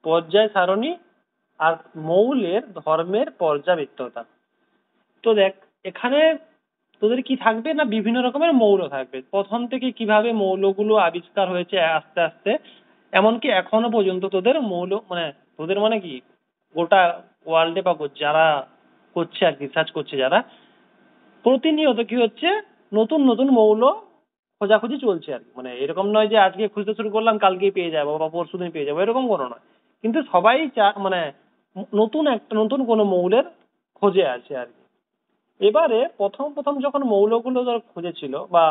পর্যায় সারণী আর মৌলের ধর্মের পর্যাবৃত্ততা। তো দেখ এখানে তোদের কি থাকবে না, বিভিন্ন রকমের মৌল থাকবে। প্রথম থেকে কিভাবে মৌলগুলো আবিষ্কার হয়েছে আস্তে আস্তে, এমনকি এখনো পর্যন্ত তোদের মৌল মানে তোদের মানে কি গোটা ওয়ার্ল্ডে বা যারা করছে আর রিসার্চ করছে যারা, প্রতিনিয়ত কি হচ্ছে নতুন নতুন মৌল খোঁজাখুঁজি চলছে আর কি। মানে এরকম নয় যে আজকে খুঁজতে শুরু করলাম কালকেই পেয়ে যাবো বা পরশুদিন পেয়ে যাবো, এরকম কোনো নয়। কিন্তু সবাই মানে নতুন কোনো মৌলের খোঁজে আছে আর কি। এবারে প্রথম প্রথম যখন মৌলগুলো ধর খুঁজেছিল বা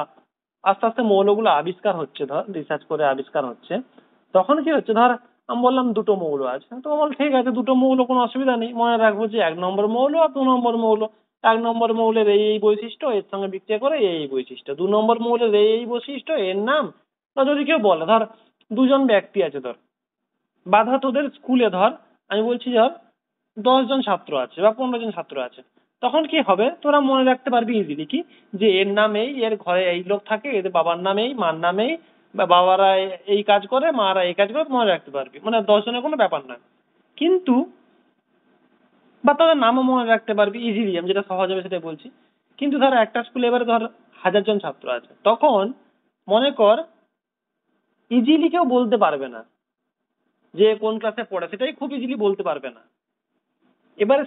আস্তে আস্তে মৌলগুলো আবিষ্কার হচ্ছে, ধর রিসার্চ করে আবিষ্কার হচ্ছে, তখন কি হচ্ছে ধর আমি বললাম দুটো মৌল আছে, তো বল ঠিক আছে দুটো মৌল কোনো অসুবিধা নেই, মনে রাখবো যে 1 নম্বর মৌল আর 2 নম্বর মৌল। 1 নম্বর মৌলের এই এই বৈশিষ্ট্য, এর সঙ্গে বিক্রিয়া করে এই এই বৈশিষ্ট্য। 2 নম্বর মৌলের এই এই বৈশিষ্ট্য, এর নাম। বা যদি কেউ বলে ধর দুজন ব্যক্তি আছে ধর, বা ধর তোদের স্কুলে ধর আমি বলছি ধর 10 জন ছাত্র আছে বা 15 জন ছাত্র আছে, তখন কি হবে তোরা মনে রাখতে পারবি ইজিলি কি, যে এর নাম এই, এর ঘরে এই লোক থাকে, এদের বাবার নাম এই, মার নাম এই, বা বাবারা এই কাজ করে, মারা এই কাজ করে, মনে রাখতে পারবি, মানে 10 জনের কোনো ব্যাপার নয়। কিন্তু বা তাদের নামও মনে রাখতে পারবি ইজিলি, আমি যেটা সহজ হবে সেটাই বলছি। কিন্তু ধর একটা স্কুলে এবারে ধর 1000 জন ছাত্র আছে, তখন মনে কর ইজিলি কেউ বলতে পারবে না যে কোন ক্লাসে পড়ে, সেটাই খুব ইজিলি বলতে পারবে না। এবারে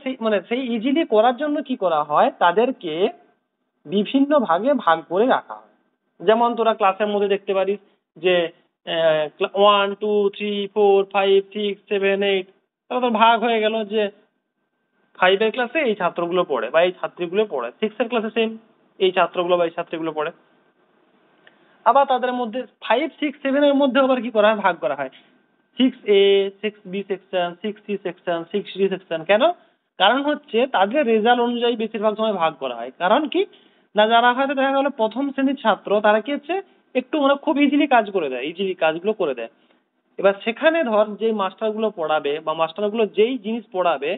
সেই ইজিলি করার জন্য কি করা হয়, তাদেরকে বিভিন্ন ভাগে ভাগ করে রাখা হয়। যেমন তোরা ক্লাসের মধ্যে দেখতে পারিস যে 1 2 3 4 5 6 7 8, তারা তো ভাগ হয়ে গেল যে 5-এর ক্লাসে এই ছাত্রগুলো পড়ে বা এই ছাত্রীগুলো পড়ে, 6-এর ক্লাসে সেম এই ছাত্রগুলো বা এই ছাত্রীগুলো পড়ে। আবার তাদের মধ্যে 5 6 7-এর মধ্যে আবার কি করা হয়, ভাগ করা হয় 6A 6B section, 6C section, 6D section. কেন? কারণ হচ্ছে তাদের রেজাল্ট অনুযায়ী বেশিরভাগ সময় ভাগ করা হয়। কারণ কি না, যারা হয়তো দেখা গেল প্রথম শ্রেণীর ছাত্র, তারা কি হচ্ছে একটু মানে খুব ইজিলি কাজ করে দেয়, ইজিলি কাজগুলো করে দেয়। এবার সেখানে ধর যে মাস্টারগুলো পড়াবে বা মাস্টারগুলো যেই জিনিস পড়াবে,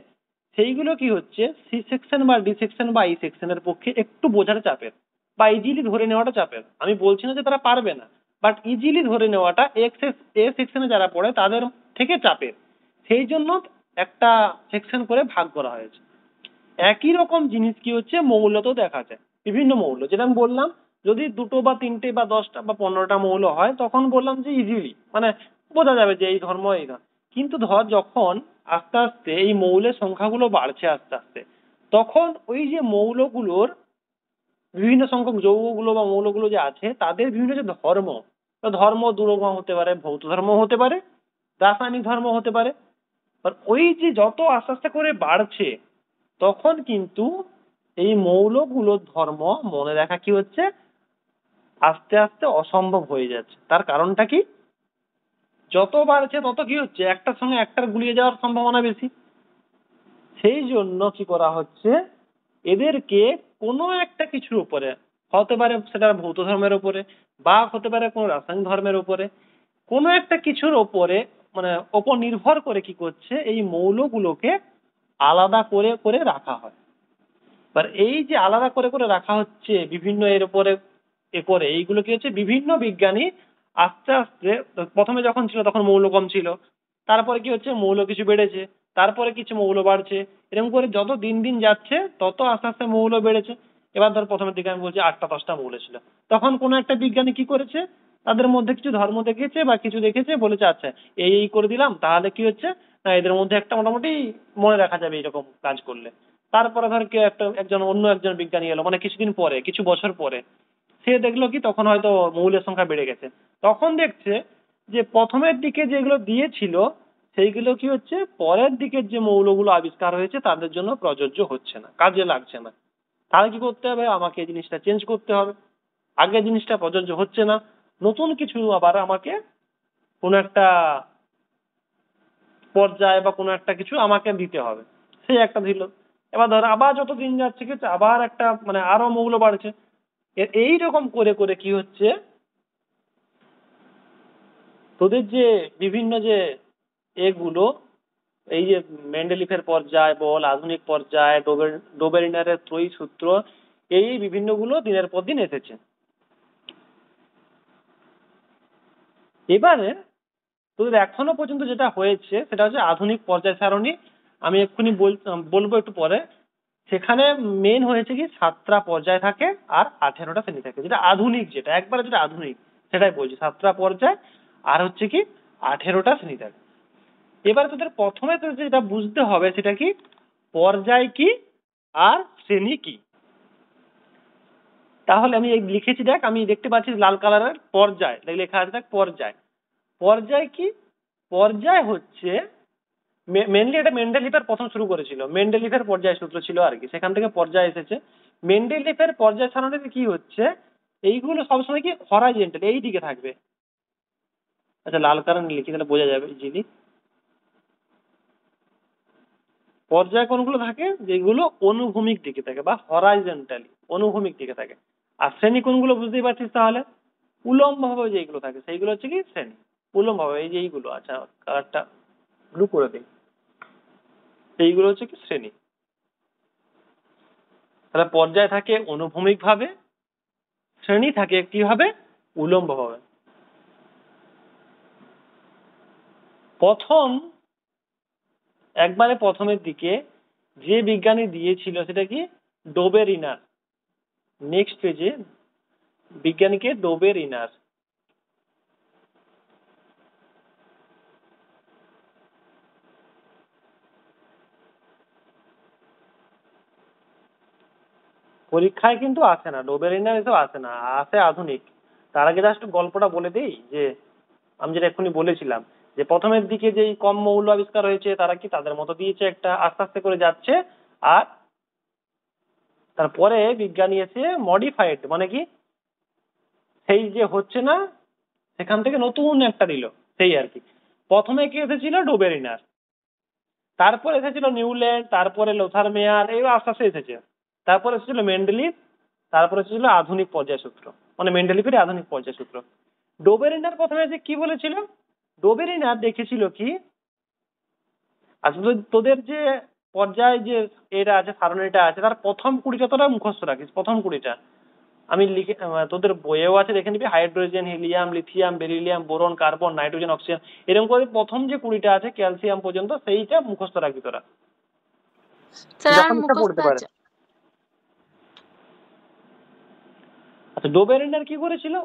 সেইগুলো কি হচ্ছে সি সেকশন বা ডি সেকশন বা ই সেকশনের পক্ষে একটু বোঝাটা চাপের বা ইজিলি ধরে নেওয়াটা চাপের। আমি বলছি না যে তারা পারবে না, বাট ইজিলি ধরে নেওয়াটা এ সেকশনে যারা পড়ে তাদের থেকে চাপের। সেই জন্য একটা সেকশন করে ভাগ করা হয়েছে। একই রকম জিনিস কি হচ্ছে মৌলতেও দেখা যায়। বিভিন্ন মৌল, যেটা আমি বললাম, যদি 2টো বা 3টে বা 10টা বা 15টা মৌল হয়, তখন বললাম যে ইজিলি মানে বোঝা যাবে যে এই ধর্ম এই ধর্ম। কিন্তু ধর যখন আস্তে আস্তে এই মৌলের সংখ্যাগুলো বাড়ছে আস্তে আস্তে, তখন ওই যে মৌলগুলোর বিভিন্ন সংখ্যক যৌগগুলো বা মৌলগুলো যে আছে, তাদের বিভিন্ন যে ধর্ম, ধর্ম দুরকম হতে পারে, ভৌত ধর্ম হতে পারে, রাসায়নিক ধর্ম হতে পারে। আর ওই যে যত আস্তে আস্তে করে বাড়ছে, তখন কিন্তু এই মৌলগুলোর ধর্ম মনে রাখা কি হচ্ছে আস্তে আস্তে অসম্ভব হয়ে যাচ্ছে। তার কারণটা কি, যত বাড়ছে তত কি হচ্ছে একটার সঙ্গে একটার গুলিয়ে যাওয়ার সম্ভাবনা বেশি। সেই জন্য কি করা হচ্ছে, এদেরকে কোনো একটা কিছুর উপরে, হতে পারে সেটা ভৌত ধর্মের উপরে বা হতে পারে কোনো রাসায়নিক ধর্মের উপরে, কোনো একটা কিছুর ওপরে মানে ওপর নির্ভর করে কি করছে এই মৌলগুলোকে আলাদা করে করে রাখা হয়। এবার এই যে আলাদা করে করে রাখা হচ্ছে বিভিন্ন এর উপরে এ করে, এইগুলো কি হচ্ছে বিভিন্ন বিজ্ঞানী আস্তে আস্তে, প্রথমে যখন ছিল তখন মৌল কম ছিল, তারপরে কি হচ্ছে মৌল কিছু বেড়েছে, তারপরে কিছু মৌল বাড়ছে, এরকম করে যত দিন দিন যাচ্ছে তত আস্তে আস্তে মৌল বেড়েছে। এবার ধর প্রথমের দিকে আমি বলছি 8টা 10টা মৌল ছিল, তখন কোনো একটা বিজ্ঞানী কি করেছে, তাদের মধ্যে কিছু ধর্ম দেখেছে বা কিছু দেখেছে, বলেছে আচ্ছা এই এই করে দিলাম, তাহলে কি হচ্ছে না এদের মধ্যে একটা মোটামুটি মনে রাখা যাবে এরকম কাজ করলে। তারপরে ধর কেউ অন্য একজন বিজ্ঞানী এলো, মানে কিছুদিন পরে কিছু বছর পরে, সে দেখলো কি তখন হয়তো মৌলের সংখ্যা বেড়ে গেছে, তখন দেখছে যে প্রথমের দিকে যেগুলো দিয়েছিল সেইগুলো কি হচ্ছে পরের দিকের যে মৌলগুলো আবিষ্কার হয়েছে তাদের জন্য প্রযোজ্য হচ্ছে না, কাজে লাগছে না। তাহলে কি করতে হবে, আমাকে এই জিনিসটা চেঞ্জ করতে হবে। আগের জিনিসটা প্রযোজ্য হচ্ছে না, নতুন কিছু আবার আমাকে কোনো একটা পর্যায়ে বা কোনো একটা কিছু আমাকে দিতে হবে। সেই একটা দিল। এবার ধর আবার যত দিন যাচ্ছে কি হচ্ছে, আবার একটা মানে আরো মৌল বাড়ছে। এইরকম করে করে কি হচ্ছে তোদের যে বিভিন্ন যে এগুলো, এই যে মেন্ডেলিফের পর্যায় বল, আধুনিক পর্যায়, ডোবেরিনারের ত্রয়ী সূত্র, এই বিভিন্নগুলো দিনের পর দিন এসেছে। এবারে তোদের এখনো পর্যন্ত যেটা হয়েছে সেটা হচ্ছে আধুনিক পর্যায় সারণী। আমি এক্ষুনি বলবো একটু পরে। সেখানে মেন হয়েছে কি 7টা পর্যায় থাকে আর 18টা শ্রেণী থাকে, যেটা আধুনিক, যেটা একবারে যেটা আধুনিক সেটাই বলছি, 7টা পর্যায় আর হচ্ছে কি 18টা শ্রেণী থাকে। এবার তোদের প্রথমে তোদের যেটা বুঝতে হবে সেটা কি, পর্যায় কি আর শ্রেণী কি। তাহলে আমি এই লিখেছি, দেখ আমি দেখতে পাচ্ছি লাল কালারের পর্যায় লেখা আছে, দেখ পর্যায়। পর্যায় কি, পর্যায় হচ্ছে মেনলি এটা মেন্ডেলিফের প্রথম শুরু করেছিল, মেন্ডেলিফের পর্যায় সূত্র ছিল আর কি, সেখান থেকে পর্যায় এসেছে। মেন্ডেলিফের পর্যায় সারণীতে কি হচ্ছে, এইগুলো সবসময় কি হরাইজন্টাল, এই দিকে থাকবে। আচ্ছা লাল কারণ লিখি তাহলে বোঝা যাবে ইজিলি। পর্যায় কোনগুলো থাকে, যেগুলো অনুভূমিক দিকে থাকে বা হরাইজন্টালি অনুভূমিক দিকে থাকে। আর শ্রেণী কোনগুলো বুঝতেই পারছিস তাহলে, উলম্ব ভাবে যেগুলো থাকে সেইগুলো হচ্ছে কি শ্রেণী। উলম্ব ভাবে এই যে এইগুলো, আচ্ছা কালারটা ব্লু করে দিই, এইগুলো হচ্ছে কি শ্রেণী। তাহলে পর্যায় থাকে অনুভূমিক ভাবে, শ্রেণী থাকে কিভাবে, উলম্ব ভাবে। একবারে প্রথমের দিকে যে বিজ্ঞানী দিয়েছিল সেটা কি, ডোবেরিনার। নেক্সট পেজে বিজ্ঞানীকে ডোবেরিনার। পরীক্ষায় কিন্তু আসে না, ডোবেরিনার এসব আসে না, আসে আধুনিক। তার আগে জাস্ট গল্পটা বলে দেই, যে আমি যেটা এক্ষুনি বলেছিলাম যে প্রথমের দিকে যেই কম মৌল আবিষ্কার হয়েছে তারা কি তাদের মতো দিয়েছে একটা, আস্তে আস্তে করে যাচ্ছে। আর তারপরে বিজ্ঞানী এসে মডিফাইড, মানে কি সেই যে হচ্ছে না সেখান থেকে নতুন একটা দিল, সেই আর কি। প্রথমে কি এসেছিল ডোবেরিনার, তারপর এসেছিল নিউল্যান্ড, তারপরে লোথার মেয়ার, এই আস্তে আস্তে এসেছে। তারপর এসেছিল মেন্ডেলিফ, তারপর এসেছিল আধুনিক পর্যায় সূত্র, মানে মেন্ডেলিফের আধুনিক পর্যায় সূত্র। ডোবেরিনার প্রথমে যে কি বলেছিল, ডোবেরিনার দেখেছিল কি, আসলে তোদের যে পর্যায় যে এটা আছে সারণীটা আছে, তার প্রথম 20টা তোরা মুখস্থ রাখিস, প্রথম 20টা। আমি লিখে তোদের বইয়েও আছে দেখে নিবি, hydrogen, helium, lithium, beryllium, boron, carbon, nitrogen, oxygen, এরকম করে প্রথম যে 20টা আছে ক্যালসিয়াম পর্যন্ত, সেইটা মুখস্থ রাখবি তোরা, যখন ইচ্ছা পড়তে পারে। আচ্ছা ডোবেরিনার কি করেছিল,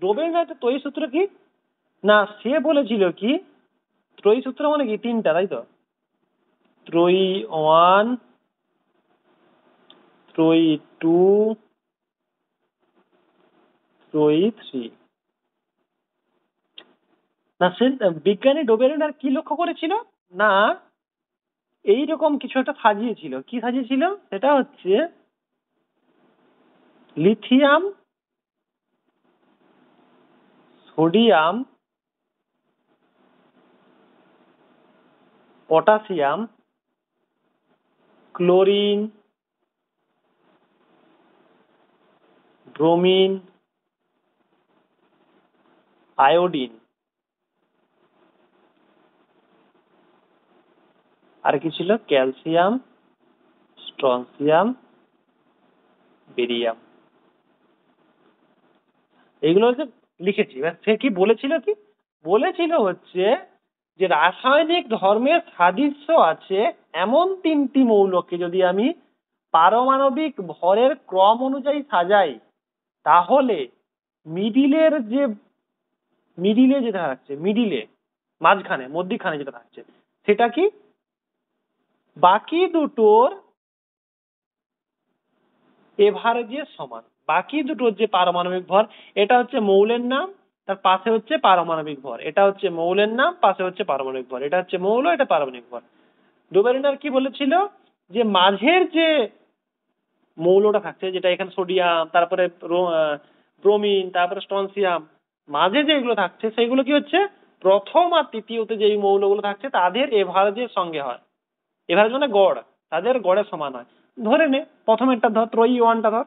ডোবেরিনার ত্রয়ী সূত্র কি, না সে বলেছিল কি, ত্রয়ী সূত্র মানে কি 3টা, তাই তো, ত্রয়ী 1, ত্রয়ী 2, ত্রয়ী 3। না সে বিজ্ঞানী ডোবেরিনার কি লক্ষ্য করেছিল, না এইরকম কিছু একটা সাজিয়েছিল। কি সাজিয়েছিল, সেটা হচ্ছে lithium, sodium, potassium, chlorine, bromine, iodine, আর কি ছিল, ক্যালসিয়াম, স্ট্রনসিয়াম, বেরিয়াম, এইগুলো হচ্ছে লিখেছি। সে কি বলেছিল, কি বলেছিল হচ্ছে যে রাসায়নিক ধর্মের সাদৃশ্য আছে এমন 3টি মৌলকে যদি আমি পারমাণবিক ভরের ক্রম অনুযায়ী সাজাই, তাহলে মিডিলে যেটা থাকছে, মাঝখানে মধ্যিখানে যেটা থাকছে, সেটা কি বাকি দুটোর এভারেজের সমান। বাকি দুটোর যে পারমাণবিক ভর, এটা হচ্ছে মৌলের নাম, তার পাশে হচ্ছে পারমাণবিক ভর, এটা হচ্ছে মৌলের নাম, পাশে হচ্ছে পারমাণবিক ভর, এটা হচ্ছে মৌল, এটা পারমাণবিক ভর। ডোবেরিনার কি বলেছিল, যে মাঝের যে মৌলটা থাকছে, যেটা এখানে সোডিয়াম, তারপরে ব্রোমিন, তারপরে স্ট্রনসিয়াম, মাঝে যেগুলো থাকছে সেগুলো কি হচ্ছে প্রথম আর তৃতীয়তে যে মৌলগুলো থাকছে তাদের এভারেজের সঙ্গে হয়। এভারেজ মানে গড়, তাদের গড়ের সমান হয়। ধরে নে প্রথমেরটা ধর, ত্রয়ী 1টা ধর,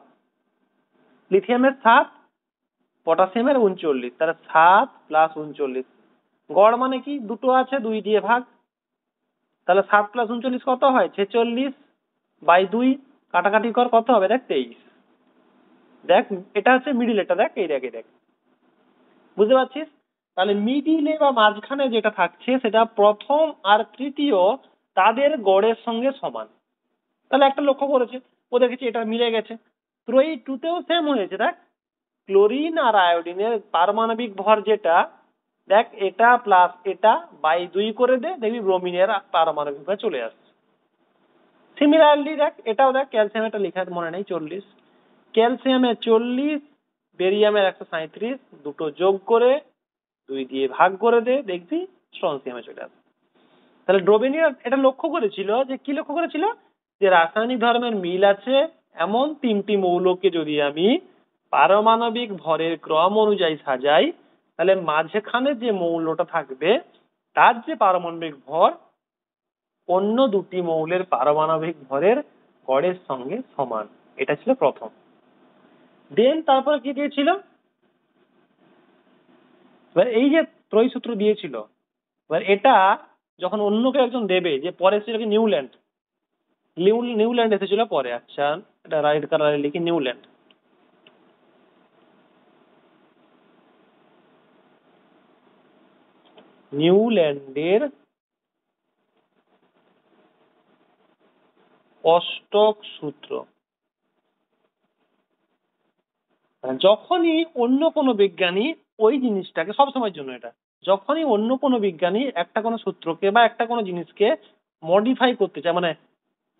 লিথিয়ামের 7, পটাশিয়ামের 39, তাহলে 7 + 39, গড় মানে কি দুটো আছে 2 দিয়ে ভাগ, তাহলে 7 + 39 কত হয়, 46/2, কাটাকাটি কর কত হবে, দেখ 23। দেখ এটা হচ্ছে মিডিল, এটা দেখ, এই দেখ বুঝতে পারছিস। তাহলে মিডিলে বা মাঝখানে যেটা থাকছে সেটা প্রথম আর তৃতীয় তাদের গড়ের সঙ্গে সমান। তাহলে একটা লক্ষ্য করেছে, ও দেখেছি এটা মিলে গেছে। তো এই টুতেও সেম হয়েছে, দেখ ক্লোরিন আর আয়োডিনের পারমাণবিক ভর যেটা, দেখ এটা প্লাস এটা বাই 2 করে দে, দেখবি ব্রোমিনের পারমাণবিক ভর চলে আসছে। সিমিলারলি দেখ এটাও, দেখ ক্যালসিয়াম এটা লেখা মনে নেই 40, ক্যালসিয়ামের 40, বেরিয়ামের 137, দুটো যোগ করে 2 দিয়ে ভাগ করে দে, দেখবি স্ট্রনসিয়ামে চলে আসবে। তাহলে ড্রোবেনিয়া এটা লক্ষ্য করেছিল, যে কি লক্ষ্য করেছিল, যে রাসায়নিক ধর্মের মিল আছে এমন 3টি মৌলকে যদি আমি পারমাণবিক ভরের ক্রম অনুযায়ী সাজাই, তাহলে মাঝখানে যে মৌলটা থাকবে তার যে পারমাণবিক ভর অন্য দুটি মৌলের পারমাণবিক ভরের গড়ের সঙ্গে সমান। এটা ছিল প্রথম। দেন তারপরে কি দিয়েছিল, এবার এই যে ত্রয়ী সূত্র দিয়েছিল, এবার এটা যখন অন্যকে একজন দেবে, যে পরে ছিল কি নিউল্যান্ড, নিউল্যান্ড এসেছিল পরে। আচ্ছা এটা রাইট কালারে লিখি নিউল্যান্ড। নিউল্যান্ডের অষ্টক সূত্র। যখনই অন্য কোনো বিজ্ঞানী ওই জিনিসটাকে, সবসময়ের জন্য এটা, যখনই অন্য কোনো বিজ্ঞানী একটা কোনো সূত্রকে বা একটা কোনো জিনিসকে মডিফাই করতে চায়, মানে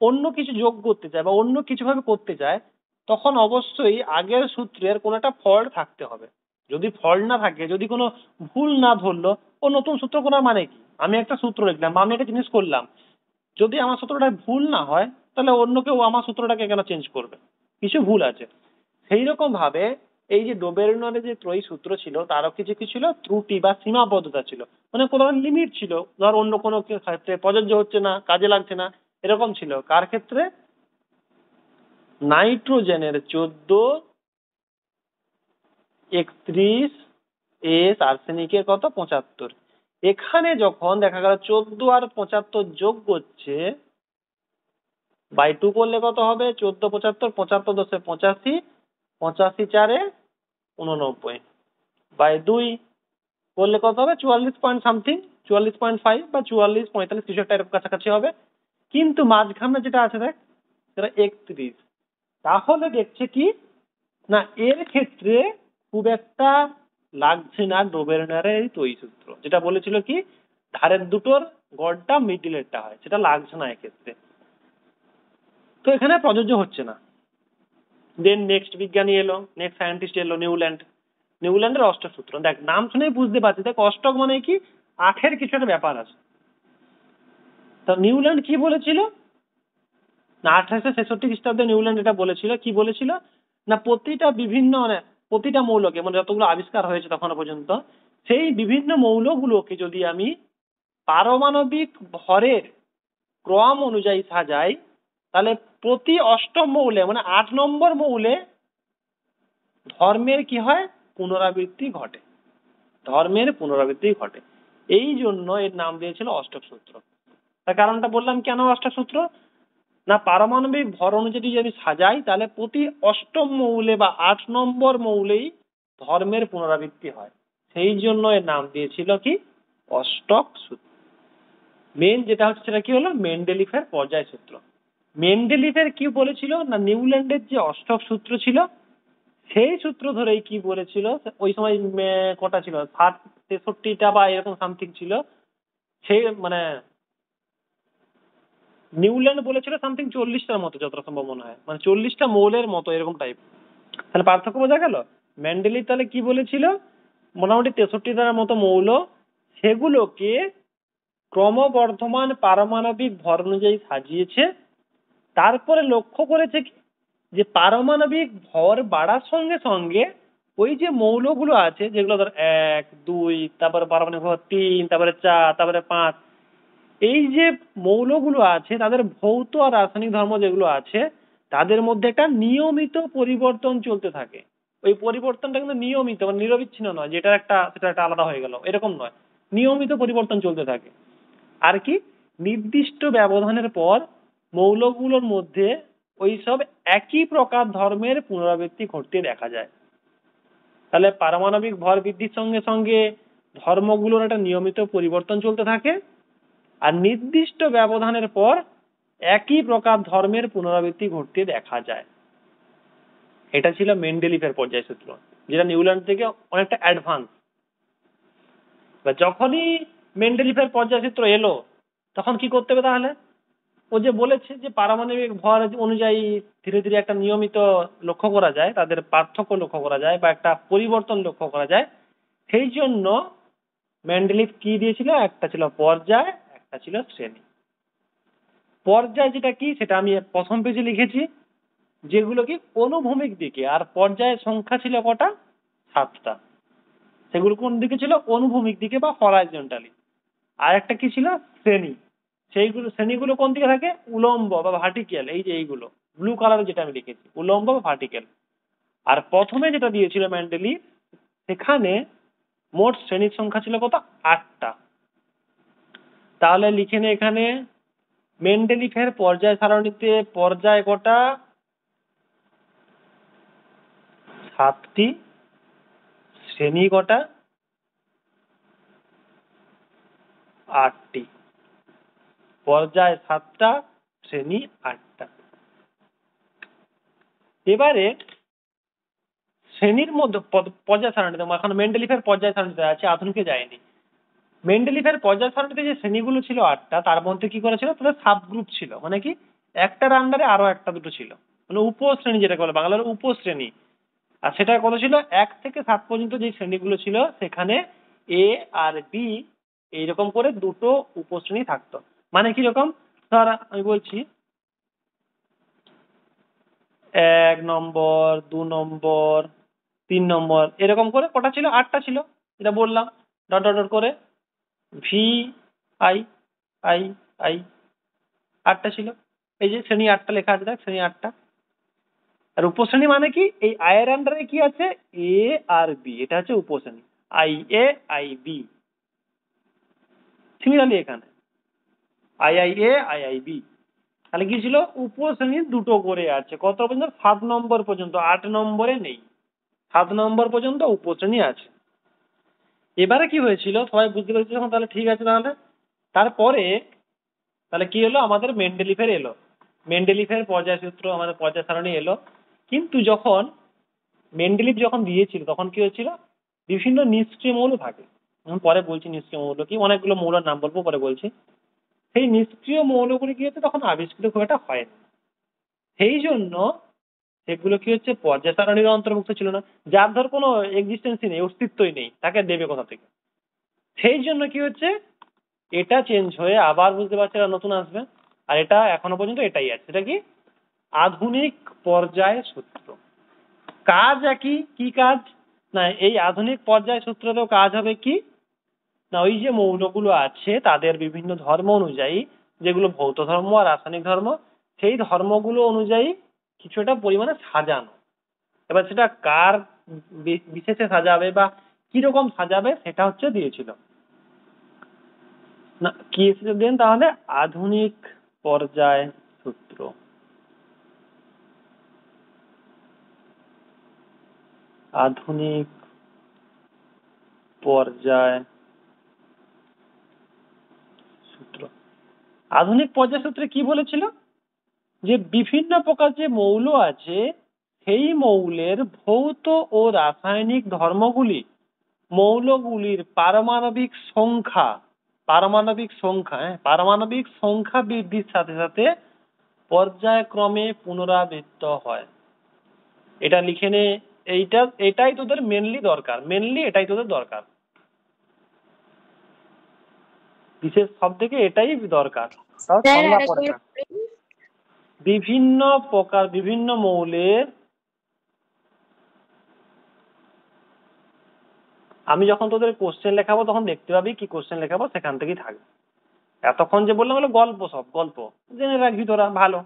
অন্য কিছু যোগ করতে চায় বা অন্য কিছু ভাবে করতে চায়, তখন অবশ্যই আগের সূত্রের কোনো একটা ফল্ট থাকতে হবে। যদি ফল্ট না থাকে, যদি কোনো ভুল না ধরলো, ও নতুন সূত্র করার মানে কি? আমি একটা সূত্র লিখলাম বা আমি একটা জিনিস করলাম, যদি আমার সূত্রটা ভুল না হয়, তাহলে অন্য কেউ আমার সূত্রটাকে কেন চেঞ্জ করবে? কিছু ভুল আছে। সেই রকম ভাবে এই যে ডোবেরনরের যে ত্রয়ী সূত্র ছিল, তারও কিছু কিছু ছিল ত্রুটি বা সীমাবদ্ধতা ছিল, মানে কোনো লিমিট ছিল। ধর অন্য কোনো ক্ষেত্রে প্রযোজ্য হচ্ছে না, কাজে লাগছে না, এরকম ছিল। কার ক্ষেত্রে? নাইট্রোজেনের 14, 31, এস আর্সেনিকের কত 75। এখানে যখন দেখা গেল 14 আর 75 যোগ করছে, বাই 2 করলে কত হবে? 14 75, 75 10 85, 85 4 89, বাই 2 করলে কত হবে? 44 পয়েন্ট সামথিং, 44.5 বা 44 45 কিছু একটা এরকম কাছাকাছি হবে। কিন্তু মাঝখানে যেটা আছে দেখ, সেটা 31। তাহলে দেখছে কি না, এর ক্ষেত্রে খুব একটা লাগছে না ডোবেরনারের এই ত্রয়ী সূত্র, যেটা বলেছিল কি ধারের দুটোর গড়টা মিডিলেরটা হয়, সেটা লাগছে না এক্ষেত্রে। তো এখানে প্রযোজ্য হচ্ছে না। দেন নেক্সট বিজ্ঞানী এলো, নেক্সট সায়েন্টিস্ট এলো নিউল্যান্ড। নিউল্যান্ডের অষ্টক সূত্র, দেখ নাম শুনেই বুঝতে পারছি, দেখ অষ্টক মানে কি, আঠের কিছু একটা ব্যাপার আছে। তা নিউল্যান্ড কি বলেছিল না, 1866 খ্রিস্টাব্দে নিউল্যান্ড এটা বলেছিল, কি বলেছিল না, প্রতিটা বিভিন্ন মানে প্রতিটা মৌলকে, মানে যতগুলো আবিষ্কার হয়েছে তখনো পর্যন্ত, সেই বিভিন্ন মৌলগুলোকে যদি আমি পারমাণবিক ভরের ক্রম অনুযায়ী সাজাই, তাহলে প্রতি অষ্টম মৌলে মানে 8 নম্বর মৌলে ধর্মের কি হয়? পুনরাবৃত্তি ঘটে। ধর্মের পুনরাবৃত্তি ঘটে। এই জন্য এর নাম দিয়েছিল অষ্টক সূত্র। তার কারণটা বললাম কেন অষ্টক সূত্র না, পারমাণবিক ভর অনুযায়ী যদি আমি সাজাই, তাহলে প্রতি অষ্টম মৌলে বা 8 নম্বর মৌলেই ধর্মের পুনরাবৃত্তি হয়। সেই জন্য এর নাম দিয়েছিল কি অষ্টক সূত্র। মেন যেটা হচ্ছে সেটা কি হলো, মেন্ডেলিফের পর্যায় সূত্র। মেন্ডেলিফের কি বলেছিল না, নিউল্যান্ডের যে অষ্টক সূত্র ছিল সেই সূত্র ধরেই কি বলেছিল, ওই সময় কটা ছিল 63টা বা এরকম সামথিং ছিল, সে মানে নিউল্যান্ড বলেছিল সামথিং 40টার মতো, যতটা সম্ভব মনে হয়, মানে 40টা মৌলের মতো এরকম টাইপ। তাহলে পার্থক্য বোঝা গেল। মেন্ডেলি তাহলে কি বলেছিল, মোটামুটি 63টার মতো মৌল, সেগুলোকে ক্রমবর্ধমান পারমাণবিক ভর অনুযায়ী সাজিয়েছে। তারপরে লক্ষ্য করেছে কি, যে পারমাণবিক ভর বাড়ার সঙ্গে সঙ্গে ওই যে মৌলগুলো আছে, যেগুলো ধর 1 2, তারপরে পারমাণবিক ভর 3, তারপরে 4, তারপরে 5, এই যে মৌলগুলো আছে তাদের ভৌত আর রাসায়নিক ধর্ম যেগুলো আছে, তাদের মধ্যে একটা নিয়মিত পরিবর্তন চলতে থাকে। ওই পরিবর্তনটা কিন্তু নিয়মিত, মানে নিরবিচ্ছিন্ন নয়, যেটা একটা সেটা একটা আলাদা হয়ে গেল, এরকম নয়। নিয়মিত পরিবর্তন চলতে থাকে। আর কি, নির্দিষ্ট ব্যবধানের পর মৌলগুলোর মধ্যে ওইসব একই প্রকার ধর্মের পুনরাবৃত্তি ঘটতে দেখা যায়। তাহলে পারমাণবিক ভর বৃদ্ধির সঙ্গে সঙ্গে ধর্মগুলোর একটা নিয়মিত পরিবর্তন চলতে থাকে, আর নির্দিষ্ট ব্যবধানের পর একই প্রকার ধর্মের পুনরাবৃত্তি ঘটতে দেখা যায়। এটা ছিল মেন্ডেলিফের পর্যায় সূত্র, যেটা নিউল্যান্ড থেকে অনেকটা অ্যাডভান্স। যখনই মেন্ডেলিফের পর্যায় সূত্র এলো, তখন কি করতে হবে তাহলে? ও যে বলেছে যে পারমাণবিক ভর অনুযায়ী ধীরে ধীরে একটা নিয়মিত লক্ষ্য করা যায়, তাদের পার্থক্য লক্ষ্য করা যায় বা একটা পরিবর্তন লক্ষ্য করা যায়, সেই জন্য মেন্ডেলিফ কি দিয়েছিল? একটা ছিল পর্যায়, একটা ছিল শ্রেণী। পর্যায় যেটা কি সেটা আমি প্রথম পেজে লিখেছি, যেগুলো কি অনুভূমিক দিকে, আর পর্যায়ের সংখ্যা ছিল কটা? 7টা। সেগুলো কোন দিকে ছিল? অনুভূমিক দিকে বা হরাইজন্টালি। আর একটা কি ছিল? শ্রেণী। সেইগুলো শ্রেণীগুলো কোন দিকে থাকে? উলম্ব বা ভার্টিক্যাল। এই যে এইগুলো ব্লু কালারে যেটা আমি লিখেছি, উলম্ব বা ভার্টিক্যাল। আর প্রথমে যেটা দিয়েছিল মেন্ডেলিফ, সেখানে মোট শ্রেণীর সংখ্যা ছিল কত? 8টা। তাহলে লিখে নে এখানে, মেন্ডেলিফের পর্যায় সারণীতে পর্যায় কটা? 7টি। শ্রেণী কটা? 8টি। পর্যায় 7টা, শ্রেণী 8টা। এবারে শ্রেণীর মধ্যে পর্যায় সারণীতে, এখন মেন্ডেলিফের পর্যায় সারণীতে আছে, আধুনিকে যায়নি। মেন্ডেলিফের পর্যায় সারণীতে যে শ্রেণীগুলো ছিল 8টা, তার মধ্যে কি করা ছিল? তাদের সাব গ্রুপ ছিল, মানে কি একটার আন্ডারে আরো একটা দুটো ছিল, মানে উপশ্রেণী, যেটা বলে বাংলার উপশ্রেণী। আর সেটা কত ছিল? 1 থেকে 7 পর্যন্ত যে শ্রেণীগুলো ছিল, সেখানে এ আর বি এইরকম করে দুটো উপশ্রেণী থাকতো। মানে কি রকম? ধর আমি বলছি 1 নম্বর, 2 নম্বর, 3 নম্বর, এরকম করে কটা ছিল? 8টা ছিল, এটা বললাম। ডট ডট ডট করে ভি আই আই আই 8টা ছিল। এই যে শ্রেণী 8টা লেখা আছে, দেখ শ্রেণী 8টা। আর উপশ্রেণী মানে কি? এই আয়ের আন্ডারে কি আছে? এ আর বি, এটা হচ্ছে উপশ্রেণী। I A I B. Similarly এখানে I I A I I B. তাহলে কি ছিল? উপশ্রেণী দুটো করে আছে। কত পর্যন্ত? 7 নম্বর পর্যন্ত। 8 নম্বরে নেই, 7 নম্বর পর্যন্ত উপশ্রেণী আছে। এবারে কি হয়েছিল সবাই বুঝতে পেরেছি যখন, তাহলে ঠিক আছে। তাহলে তারপরে তাহলে কি হলো? আমাদের মেন্ডেলিফের এলো, মেন্ডেলিফের পর্যায় সূত্র, আমাদের পর্যায় সারণী এলো। কিন্তু যখন মেন্ডেলিফ যখন দিয়েছিল, তখন কি হয়েছিল? বিভিন্ন নিষ্ক্রিয় মৌল থাকে, আমি পরে বলছি নিষ্ক্রিয় মৌল কি, অনেকগুলো মৌলের নাম বলবো, পরে বলছি। সেই নিষ্ক্রিয় মৌলগুলি কি হচ্ছে? তখন আবিষ্কৃত খুব একটা হয়নি। সেই জন্য সেগুলো কি হচ্ছে? পর্যায় সারণীর অন্তর্ভুক্ত ছিল না। যার ধর কোনো এক্সিস্টেন্সই নেই, অস্তিত্বই নেই, তাকে দেবে কোথা থেকে? সেই জন্য কি হচ্ছে? এটা চেঞ্জ হয়ে আবার, বুঝতে পারছি, এটা নতুন আসবে। আর এটা এখনো পর্যন্ত এটাই আছে। এটা কি? আধুনিক পর্যায় সূত্র। কাজ একই। কি কাজ? না, এই আধুনিক পর্যায় সূত্রেরও কাজ হবে কি না, ওই যে মৌলগুলো আছে তাদের বিভিন্ন ধর্ম অনুযায়ী, যেগুলো ভৌত ধর্ম আর রাসায়নিক ধর্ম, সেই ধর্মগুলো অনুযায়ী কিছুটা পরিমাণে সাজানো। এবার সেটা কার বিশেষে সাজাবে বা কিরকম সাজাবে, সেটা হচ্ছে দিয়েছিল না। কি এসেছে দেন তাহলে? আধুনিক পর্যায় সূত্র। আধুনিক পর্যায় সূত্র। আধুনিক পর্যায় সূত্রে কি বলেছিল? যে বিভিন্ন প্রকার যে মৌল আছে, সেই মৌলের ভৌত ও রাসায়নিক ধর্মগুলি মৌলগুলির পারমাণবিক সংখ্যা বৃদ্ধির সাথে সাথে পর্যায়ক্রমে পুনরাবৃত্ত হয়। এটা লিখে নে। এটাই তোদের মেনলি দরকার, এটাই তোদের দরকার, বিশেষ সব থেকে এটাই দরকার। সংজ্ঞা পড়ে না। বিভিন্ন প্রকার, বিভিন্ন মৌলের, আমি যখন তোদের কোশ্চেন লেখাবো তখন দেখতে পাবি কি কোশ্চেন লেখাবো, সেখান থেকেই থাকবে। এতক্ষণ যে বললাম হলো গল্প, সব গল্প জেনে রাখবি তোরা, ভালো।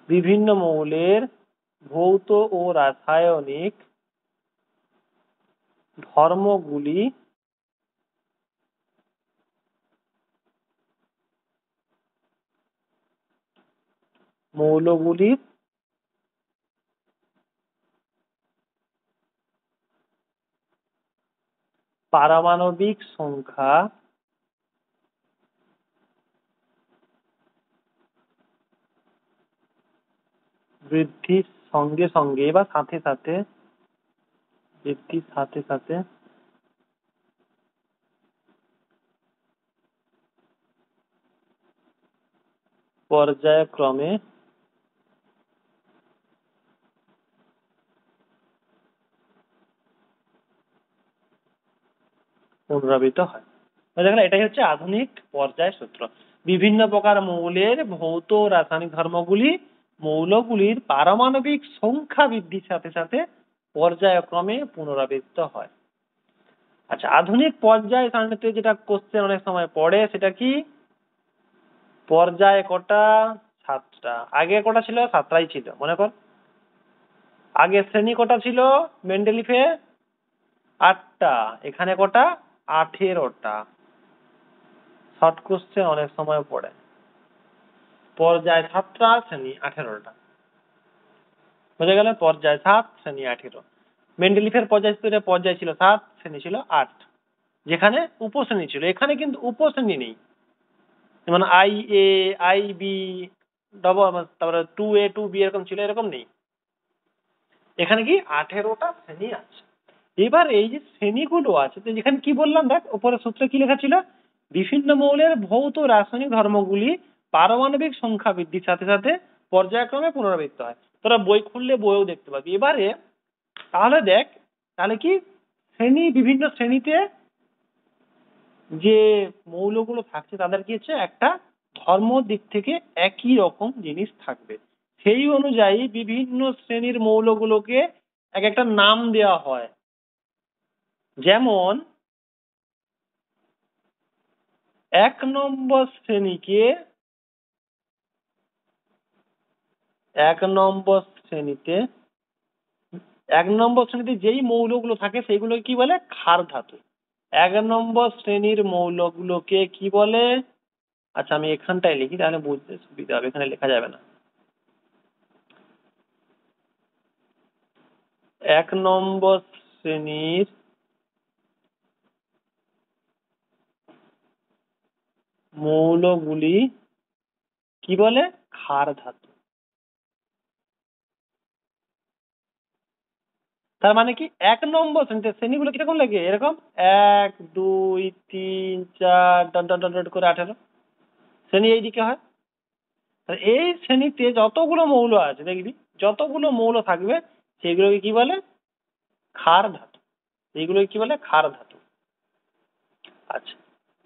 বিভিন্ন মৌলের ভৌত ও রাসায়নিক ধর্মগুলি মৌলগুলির পারমাণবিক সংখ্যা বৃদ্ধির সঙ্গে সঙ্গে বা সাথে সাথে বৃদ্ধির সাথে সাথে পর্যায়ক্রমে পুনরাবৃত্ত হয়। দেখেন এটাই হচ্ছে আধুনিক পর্যায় সূত্র। বিভিন্ন প্রকার মৌলের ভৌত রাসায়নিক ধর্মগুলি মৌলগুলির পারমাণবিক সংখ্যা বৃদ্ধির সাথে সাথে পর্যায়ক্রমে পুনরাবৃত্ত হয়। আচ্ছা, আধুনিক পর্যায় সারণীতে যেটা কোশ্চেন অনেক সময় পড়ে সেটা কি? পর্যায় কটা? 7টা। আগে কটা ছিল? 7টাই ছিল, মনে কর। আগে শ্রেণী কটা ছিল মেন্ডেলিফে? 8টা। এখানে কটা? 18টা। শর্ট কোশ্চেন অনেক সময় পড়ে। পর্যায় 7টা, শ্রেণী 18টা। বুঝে গেল? পর্যায় 7, শ্রেণী 18। মেন্ডেলিফের পর্যায় ছিল 7, শ্রেণী ছিল 8, যেখানে উপশ্রেণী ছিল। এখানে কিন্তু উপশ্রেণী নেই, যেমন IA, IB, তারপরে 2A, 2B এরকম ছিল, এরকম নেই। এখানে কি 18টা শ্রেণী আছে। এবার এই যে শ্রেণীগুলো আছে, তো যেখানে কি বললাম, দেখ উপরে সূত্রে কি লেখা ছিল? বিভিন্ন মৌলের ভৌত রাসায়নিক ধর্মগুলি পারমাণবিক সংখ্যা বৃদ্ধির সাথে সাথে পর্যায়ক্রমে পুনরাবৃত্ত হয়। তোরা বই খুললে বইও দেখতে পাবি। এবারে তাহলে দেখ, তাহলে কি শ্রেণী, বিভিন্ন শ্রেণীতে যে মৌলগুলো থাকছে তাদের কি হচ্ছে একটা ধর্ম দিক থেকে একই রকম জিনিস থাকবে। সেই অনুযায়ী বিভিন্ন শ্রেণীর মৌলগুলোকে এক একটা নাম দেওয়া হয়। যেমন 1 নম্বর শ্রেণীকে 1 নম্বর শ্রেণীতে 1 নম্বর শ্রেণীতে যেই মৌলগুলো থাকে সেইগুলো কি বলে? ক্ষার ধাতু। 1 নম্বর শ্রেণীর মৌলগুলোকে কি বলে? আচ্ছা, আমি এখানটায় লিখি, তাহলে বুঝতে সুবিধা হবে, এখানে লেখা যাবে না। 1 নম্বর শ্রেণীর মৌলগুলি কি বলে? ক্ষার ধাতু। তার মানে কি 1 নম্বর শ্রেণীতে, শ্রেণীগুলো কিরকম লাগে? এরকম 1, 2, 3, 4 ডট ডট ডট ডট করে 18 শ্রেণী এইদিকে হয়। এই শ্রেণীতে যতগুলো মৌল আছে দেখবি, যতগুলো মৌল থাকবে সেগুলোকে কি বলে? ক্ষার ধাতু। এইগুলোকে কি বলে? ক্ষার ধাতু। আচ্ছা,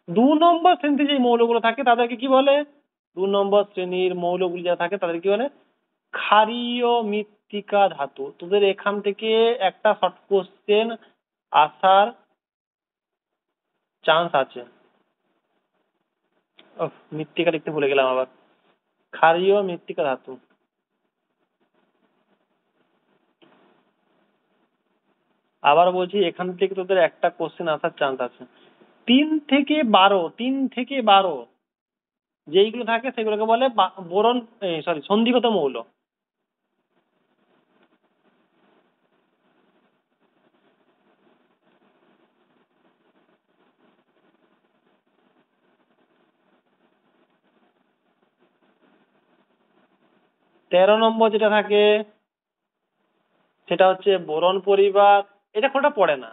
2 নম্বর শ্রেণীতে যে মৌলগুলো থাকে তাদেরকে কি বলে? 2 নম্বর শ্রেণীর মৌলগুলি যা থাকে তাদের কি বলে? ক্ষারীয় মৃত্তিকা ধাতু। তোদের এখান থেকে একটা শর্ট কোশ্চেন আসার চান্স আছে। মৃত্তিকা লিখতে ভুলে গেলাম আবার। ক্ষারীয় মৃত্তিকা ধাতু। আবার বলছি, এখান থেকে তোদের একটা কোশ্চেন আসার চান্স আছে। 3 থেকে 12 যেইগুলো থাকে সেগুলোকে বলে বোরন, সরি, সন্ধিগত মৌল। 13 নম্বর যেটা থাকে সেটা হচ্ছে বোরন পরিবার। এটা কোনটা পড়ে না।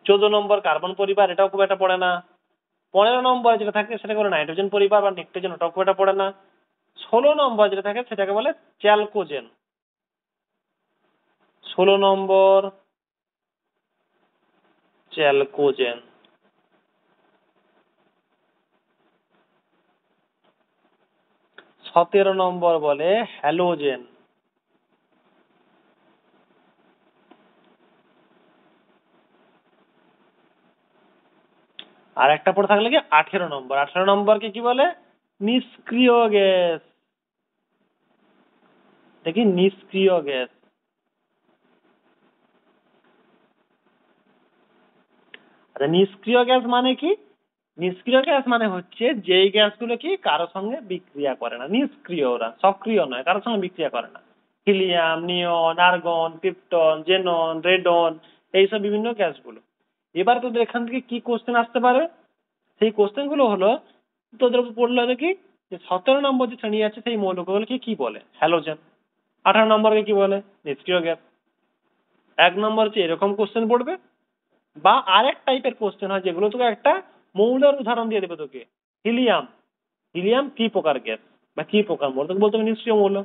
14 নম্বর কার্বন পরিবার, এটাও খুব একটা পড়ে না। 15 নম্বর যেটা থাকে সেটাকে বলে নাইট্রোজেন পরিবার বা নিক্টোজেন, ওটাও খুব একটা পড়ে না। 16 নম্বর যেটা থাকে সেটাকে বলে চ্যালকোজেন। 16 নম্বর চ্যালকোজেন। 17 নম্বর বলে হ্যালোজেন। আর একটা পড়ে থাকলে কি 18 নম্বর। 18 নম্বরকে কি বলে? নিষ্ক্রিয় গ্যাস। দেখি, নিষ্ক্রিয় গ্যাস। আচ্ছা, নিষ্ক্রিয় গ্যাস মানে কি? নিষ্ক্রিয় গ্যাস মানে হচ্ছে যেই গ্যাসগুলো কি কারোর সঙ্গে বিক্রিয়া করে না, নিষ্ক্রিয়। ওরা সক্রিয় নয়, কারোর সঙ্গে বিক্রিয়া করে না। হিলিয়াম, নিয়ন, আর্গন, ক্রিপ্টন, জেনন, রেডন, এইসব বিভিন্ন গ্যাসগুলো। এবার তোদের এখান থেকে কি কোশ্চেন আসতে পারে? সেই কোশ্চেন গুলো হলো তোদের পড়লো কি, যে 17 নম্বর যে শ্রেণী আছে সেই মৌলগুলোকে কি বলে? হ্যালোজেন। 18 নম্বরকে কি বলে? নিষ্ক্রিয় গ্যাস। 1 নম্বর হচ্ছে এরকম কোশ্চেন পড়বে, বা আরেক টাইপের কোশ্চেন হয় যেগুলো তোকে একটা মৌলের উদাহরণ দিয়ে দেবে তোকে। হিলিয়াম, হিলিয়াম কি প্রকার গ্যাস বা কি প্রকার মৌল, তোকে বলতে হবে নিষ্ক্রিয় মৌল।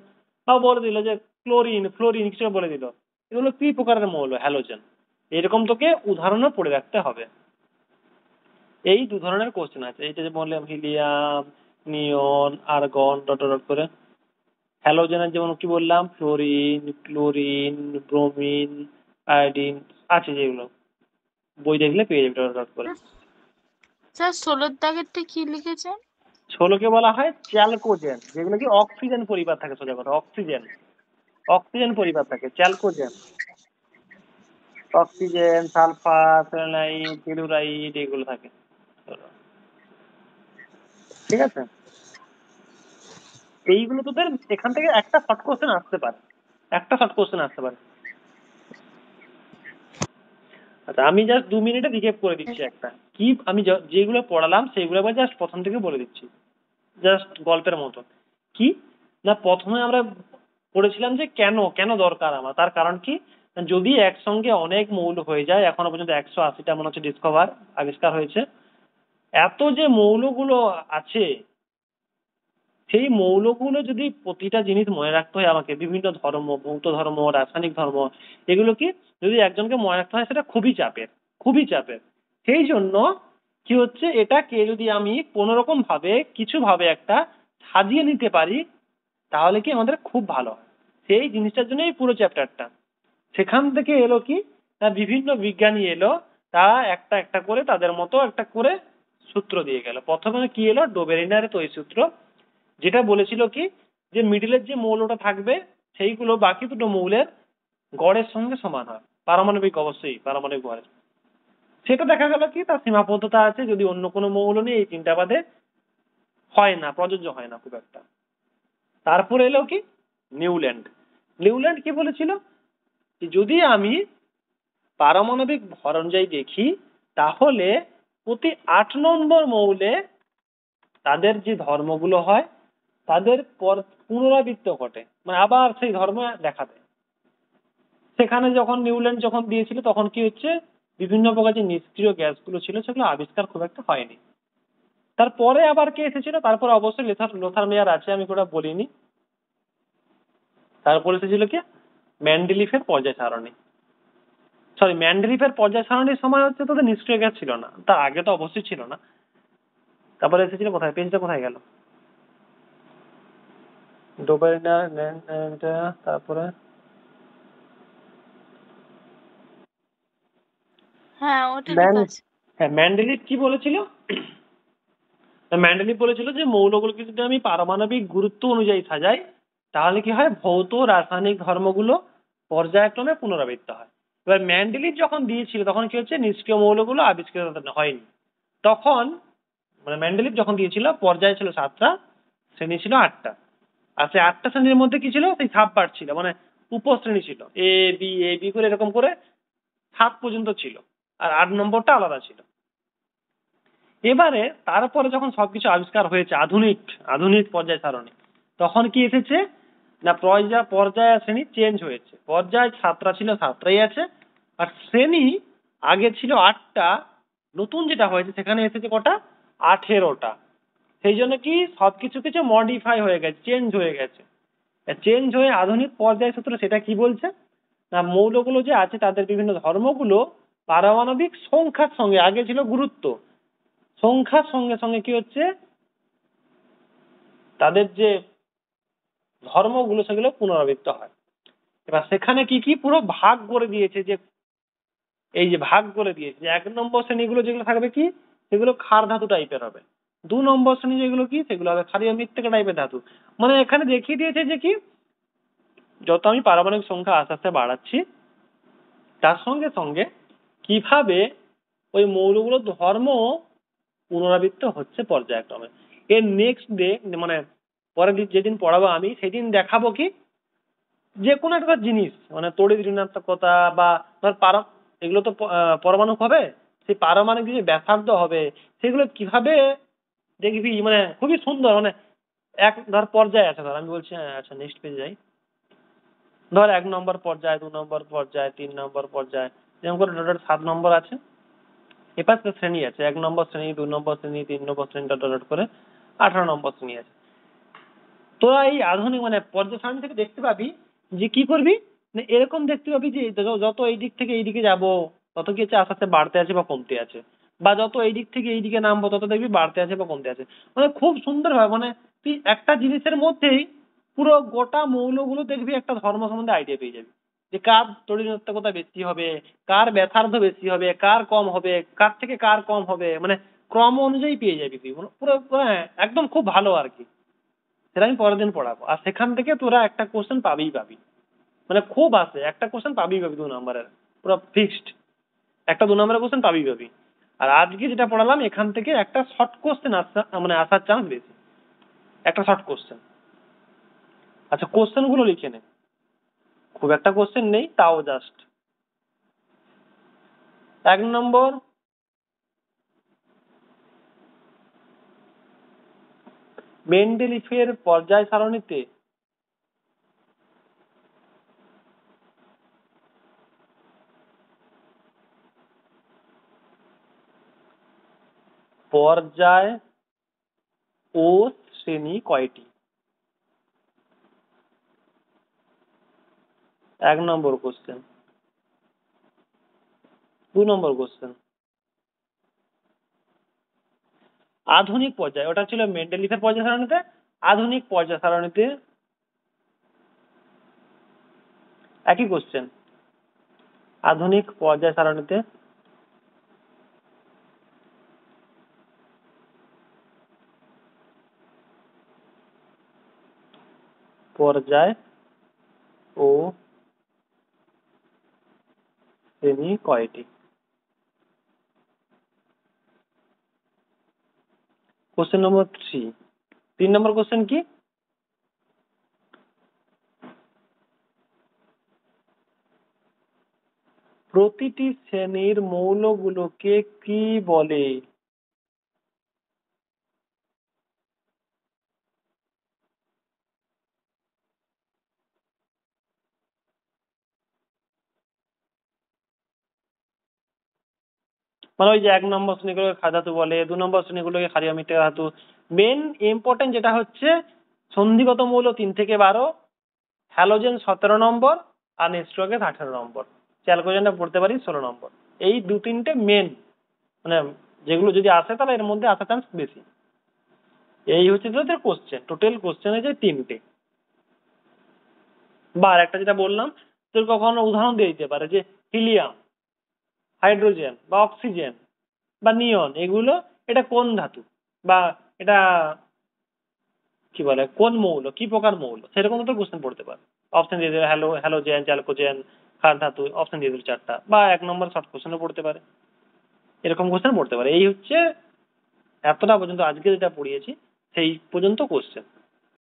বা বলে দিল যে ক্লোরিন, ফ্লোরিন কিছু বলে দিল, এগুলো কি প্রকারের মৌল? হ্যালোজেন। এরকম তোকে উদাহরণও পড়ে রাখতে হবে। এই 2 ধরনের কোশ্চেন আছে, এইটা যে বললাম হিলিয়াম, নিয়ন, আর্গন, ডট ডট করে। হ্যালোজেনের যেমন কি বললাম, ফ্লোরিন, ক্লোরিন, ব্রোমিন, আয়োডিন আছে, যেগুলো বই দেখলে পেয়ে যাবে ডট ডট করে। স্যার 16 দাগেরটা কি লিখেছেন? 16কে বলা হয় চ্যালকোজেন, যেগুলো কি অক্সিজেন পরিবার থাকে, সোজা কথা অক্সিজেন, অক্সিজেন পরিবার থাকে চ্যালকোজেন। অক্সিজেন, সালফার, সেলেনাইট, টেলুরাইট এগুলো থাকে। ঠিক আছে, এইগুলো তোদের এখান থেকে একটা শর্ট কোশ্চেন আসতে পারে, একটা শর্ট কোশ্চেন আসতে পারে। আচ্ছা, আমি জাস্ট 2 মিনিটে রিক্যাপ করে দিচ্ছি একটা কি, আমি যেগুলো পড়ালাম সেইগুলো আবার জাস্ট প্রথম থেকে বলে দিচ্ছি, জাস্ট গল্পের মতো। কি না, প্রথমে আমরা পড়েছিলাম যে কেন কেন দরকার আমার, তার কারণ কি, যদি একসঙ্গে অনেক মৌল হয়ে যায়, এখনো পর্যন্ত 180টা মনে হচ্ছে আবিষ্কার হয়েছে, এত যে মৌলগুলো আছে, সেই মৌলগুলো যদি প্রতিটা জিনিস মনে রাখতে হয় আমাকে, বিভিন্ন ধর্ম, ভৌত ধর্ম, রাসায়নিক ধর্ম, এগুলো কি যদি একজনকে মনে রাখতে হয়, সেটা খুবই চাপের, খুবই চাপের। সেই জন্য কি হচ্ছে, এটাকে যদি আমি কোনো রকম ভাবে কিছু ভাবে একটা সাজিয়ে নিতে পারি, তাহলে কি আমাদের খুব ভালো হয়। সেই জিনিসটার জন্য এই পুরো চ্যাপ্টারটা। সেখান থেকে এলো কি না, বিভিন্ন বিজ্ঞানী এলো, তারা একটা একটা করে তাদের মতো একটা করে সূত্র দিয়ে গেল। প্রথমে কি এলো, ডোবেরিনারের তৈরি সূত্র, যেটা বলেছিল কি, যে মিডিলের যে মৌলটা থাকবে সেইগুলো বাকি দুটো মৌলের গড়ের সঙ্গে সমান হয়, পারমাণবিক, অবশ্যই পারমাণবিক গড়ের। সেটা দেখা গেল কি, তার সীমাবদ্ধতা আছে, যদি অন্য কোনো মৌল নেই এই তিনটা বাদে হয় না, প্রযোজ্য হয় না খুব একটা। তারপরে এলো কি, নিউল্যান্ড। নিউল্যান্ড কি বলেছিল, যে যদি আমি পারমাণবিক ভর অনুযায়ী দেখি, তাহলে প্রতি 8 নম্বর মৌলে তাদের যে ধর্মগুলো হয়, তাদের পুনরাবৃত্ত ঘটে, মানে আবার সেই ধর্ম দেখা দেয়। সেখানে যখন নিউল্যান্ড যখন দিয়েছিল, তখন কি হচ্ছে, বিভিন্ন প্রকার যে নিষ্ক্রিয় গ্যাসগুলো ছিল সেগুলো আবিষ্কার খুব একটা হয়নি। তারপরে আবার কে এসেছিল, তারপরে অবশ্যই লোথার মেয়ার আছে, আমি ওটা বলিনি। তারপরে এসেছিল কি, ম্যান্ডেলিফের পর্যায় সারণী। সরি, ম্যান্ডেলিফের পর্যায় সারণীর সময় হচ্ছে তোদের নিষ্ক্রিয় গ্যাস ছিল না, তার আগে তো অবশ্যই ছিল না। তারপরে এসেছিল কোথায়, পেজটা কোথায় গেল, ডোবেরিনার, তারপরে হ্যাঁ, ওটা ঠিক আছে। হ্যাঁ, ম্যান্ডেলিফ কি বলেছিল, ম্যান্ডেলিফ বলেছিল যে মৌলগুলোকে যদি আমি পারমাণবিক গুরুত্ব অনুযায়ী সাজাই, তাহলে কি হয়, ভৌত রাসায়নিক ধর্মগুলো পর্যায়ক্রমে পুনরাবৃত্ত হয়। এবার ম্যান্ডেলিফ যখন দিয়েছিল, তখন কি হচ্ছে, নিষ্ক্রিয় মৌলগুলো আবিষ্কৃত হয়নি। তখন মানে ম্যান্ডেলিফ যখন দিয়েছিল, পর্যায় ছিল 7টা, শ্রেণী ছিল 8টা। আর সেই 8টা শ্রেণীর মধ্যে কি ছিল, সেই সাব পার্ট ছিল, মানে উপশ্রেণী ছিল, এ বি করে এরকম করে 7 পর্যন্ত ছিল, আর 8 নম্বরটা আলাদা ছিল। এবারে তারপরে যখন সবকিছু আবিষ্কার হয়েছে, আধুনিক আধুনিক পর্যায় সারণী, তখন কি এসেছে না, পর্যায় শ্রেণী চেঞ্জ হয়েছে। পর্যায় 7টা ছিল, 7টাই আছে, আর শ্রেণী আগে ছিল 8টা, নতুন যেটা হয়েছে সেখানে এসেছে কটা, 18টা। সেই জন্য কি সবকিছু কিছু মডিফাই হয়ে গেছে, চেঞ্জ হয়ে গেছে। চেঞ্জ হয়ে আধুনিক পর্যায় সূত্র সেটা কি বলছে না, মৌলগুলো যে আছে তাদের বিভিন্ন ধর্মগুলো পারমাণবিক সংখ্যার সঙ্গে, আগে ছিল গুরুত্ব, সংখ্যার সঙ্গে সঙ্গে কি হচ্ছে, তাদের যে ধর্মগুলো সেগুলো পুনরাবৃত্ত হয়। এবার সেখানে কি কি পুরো ভাগ করে দিয়েছে, যে এই যে ভাগ করে দিয়েছে, যে 1 নম্বর শ্রেণীগুলো যেগুলো থাকবে কি, সেগুলো ক্ষার ধাতু টাইপের হবে। 2 নম্বর শ্রেণী যেগুলো কি, সেগুলো হবে ক্ষারীয় মৃত্তিকা টাইপের ধাতু। মানে এখানে দেখিয়ে দিয়েছে যে কি, যত আমি পারমাণবিক সংখ্যা আস্তে আস্তে বাড়াচ্ছি, তার সঙ্গে সঙ্গে কিভাবে ওই মৌলগুলোর ধর্ম পুনরাবৃত্ত হচ্ছে পর্যায়ক্রমে। এর নেক্সট ডে, মানে পরের দিন যেদিন পড়াবো আমি, সেদিন দেখাবো কি, যে কোনো একটা জিনিস মানে তড়িৎ ঋণাত্মকতা বা ধর এগুলো তো পরমাণু হবে, সেই পারমাণবিক যে ব্যাসার্ধ হবে সেগুলো কিভাবে দেখবি, মানে খুবই সুন্দর, মানে এক ধর পর্যায়ে আছে, ধর আমি বলছি, আচ্ছা নেক্সট পেজে যাই। ধর 1 নম্বর পর্যায়, 2 নম্বর পর্যায়, 3 নম্বর পর্যায়, যেমন করে টোটাল 7 নম্বর আছে। এবার শ্রেণী আছে, 1 নম্বর শ্রেণী, 2 নম্বর শ্রেণী, 3 নম্বর শ্রেণী, ডট করে 18 নম্বর শ্রেণী আছে। তোরা এই আধুনিক মানে পর্যায় সারণী থেকে দেখতে পাবি যে কি করবি, মানে এরকম দেখতে পাবি যে যত এই দিক থেকে এই দিকে যাবো তত কি হচ্ছে আস্তে আস্তে বাড়তে আছে বা কমতে আছে, বা যত এই দিক থেকে এই দিকে নামবো তত দেখবি বাড়তে আছে বা কমতে আছে। মানে খুব সুন্দর ভাবে, মানে তুই একটা জিনিসের মধ্যেই পুরো গোটা মৌলগুলো দেখবি একটা ধর্ম সম্বন্ধে আইডিয়া পেয়ে যাবি, যে কার তড়িৎ বেশি হবে, কার ব্যাসার্ধ বেশি হবে, কার কম হবে, কার থেকে কার কম হবে, মানে ক্রম অনুযায়ী পেয়ে যাবি তুই, পুরো একদম খুব ভালো আর কি। সেটা আমি পরের দিন পড়াবো, আর সেখান থেকে তোরা একটা কোশ্চেন পাবি, মানে খুব আছে, একটা কোশ্চেন পাবি 2 নম্বরের, পুরো ফিক্সড একটা 2 নম্বরের কোশ্চেন পাবি। আর আজকে যেটা পড়ালাম এখান থেকে একটা শর্ট কোশ্চেন মানে আসার চান্স বেশি, একটা শর্ট কোশ্চেন। আচ্ছা কোশ্চেন গুলো লিখে নে, খুব একটা কোশ্চেন নেই তাও জাস্ট 1 নম্বর, মেন্ডেলিফের পর্যায় সারণীতে পর্যায় ও শ্রেণী কয়টি? 1 নম্বর কোশ্চেন। 2 নম্বর কোশ্চেন, আধুনিক পর্যায়, ওটা ছিল মেন্ডেলিফের পর্যায় সারণীতে, আধুনিক পর্যায় সারণীতে একই কোশ্চেন, আধুনিক পর্যায় সারণীতে পর্যায় ও শ্রেণী কয়টি? Question number 3। 3 নম্বর কোশ্চেন কি? প্রতিটি শ্রেণীর মৌলগুলোকে কি বলে? মানে ওই যে 1 নম্বর শ্রেণীগুলোকে ক্ষার ধাতু বলে, 2 নম্বর শ্রেণীগুলোকে ক্ষারীয় মৃত্তিকা ধাতু। মেন ইম্পর্টেন্ট যেটা হচ্ছে সন্ধিগত মৌল 3 থেকে 12, হ্যালোজেন 17 নম্বর, আর নিষ্ক্রিয় গ্যাস 18 নম্বর, চ্যালকোজেনটা পড়তে পারি 16 নম্বর। এই 2-3টে মেন, মানে যেগুলো যদি আসে তাহলে এর মধ্যে আসার চান্স বেশি। এই হচ্ছে তোদের কোশ্চেন, টোটাল কোশ্চেন হয়েছে 3টে। বা একটা যেটা বললাম, তোর কখনো উদাহরণ দিয়ে দিতে পারে যে হিলিয়াম, হাইড্রোজেন বা অক্সিজেন বা নিয়ন, এগুলো এটা কোন ধাতু, বা এটা কি বলে কোন মৌল, কি প্রকার মৌল, সেরকম তো কোশ্চেন পড়তে পারে। অপশন দিয়ে দিল হ্যালোজেন, চ্যালকোজেন, ক্ষার ধাতু, অপশন দিয়ে দিল 4টা, বা 1 নম্বর শর্ট কোশ্চেনও পড়তে পারে, এরকম কোশ্চেন পড়তে পারে। এই হচ্ছে এতটা পর্যন্ত আজকে যেটা পড়িয়েছি সেই পর্যন্ত কোশ্চেন।